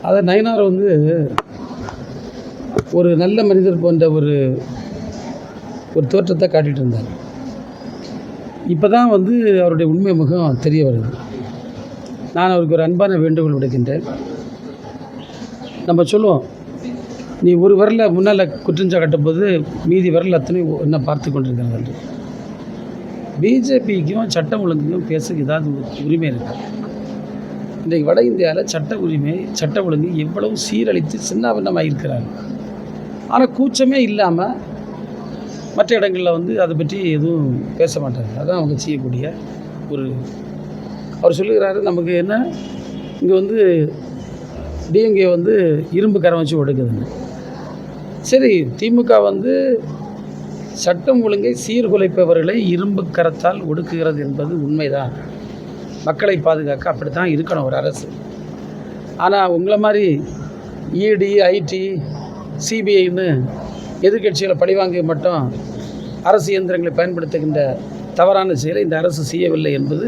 அதை நயினார் வந்து ஒரு நல்ல மனிதர் போன்ற ஒரு தோற்றத்தை காட்டிகிட்டு இருந்தார். இப்போ தான் வந்து அவருடைய உண்மை முகம் தெரிய வருது. நான் அவருக்கு ஒரு அன்பான வேண்டுகோள் விடுக்கின்றேன். நம்ம சொல்லுவோம், நீ ஒரு விரலை முன்னால் குற்றஞ்சா கட்டும்போது மீதி விரல் அத்தனை என்ன பார்த்து கொண்டிருக்கிறது. பிஜேபிக்கும் சட்டம் ஒழுங்குக்கும் பேச ஏதாவது உரிமை இருக்குது. இன்றைக்கு வட இந்தியாவில் சட்ட ஒழுங்கு எவ்வளவு சீரழித்து சின்னாபின்னமாக இருக்கிறாங்க. ஆனால் கூச்சமே இல்லாமல் மற்ற இடங்களில் வந்து அதை பற்றி எதுவும் பேச மாட்டாங்க. அதுதான் அவங்க செய்யக்கூடிய அவர் சொல்லுகிறாரு, நமக்கு என்ன இங்கே வந்து டிஎம்கே வந்து இரும்பு கரம் வச்சு ஒடுக்குதுன்னு. சரி, திமுக வந்து சட்டம் ஒழுங்கை சீர்குலைப்பவர்களை இரும்பு கரத்தால் ஒடுக்குகிறது என்பது உண்மைதான். மக்களை பாதுகாக்க அப்படி தான் இருக்கணும் ஒரு அரசு. ஆனால் உங்களை மாதிரி இடி, ஐடி, சிபிஐன்னு எதிர்கட்சிகளை பழிவாங்க மட்டும் அரசு இயந்திரங்களை பயன்படுத்துகின்ற தவறான செயலை இந்த அரசு செய்யவில்லை என்பது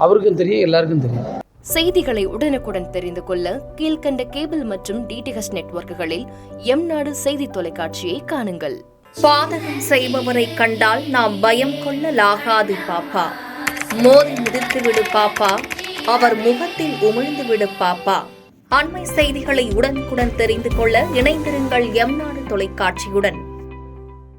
அவருக்கும் தெரியும், எல்லாருக்கும் தெரியும். செய்திகளை உடனுக்குடன் தெரிந்து கொள்ள கீழ்கண்ட கேபிள் மற்றும் டிடிஹெச் நெட்வொர்க்குகளில் எம்நாடு செய்தி தொலைக்காட்சியை காணுங்கள். பாதகம் செய்பவரை கண்டால் நாம் பயம் கொள்ளலாகாது பாப்பா. மோதி மிதித்து விடு பாப்பா, அவர் முகத்தில் உமிழ்ந்து விடு பாப்பா. அண்மை செய்திகளை உடனுக்குடன் தெரிந்து கொள்ள இணைந்திருங்கள் எம்நாடு தொலைக்காட்சியுடன்.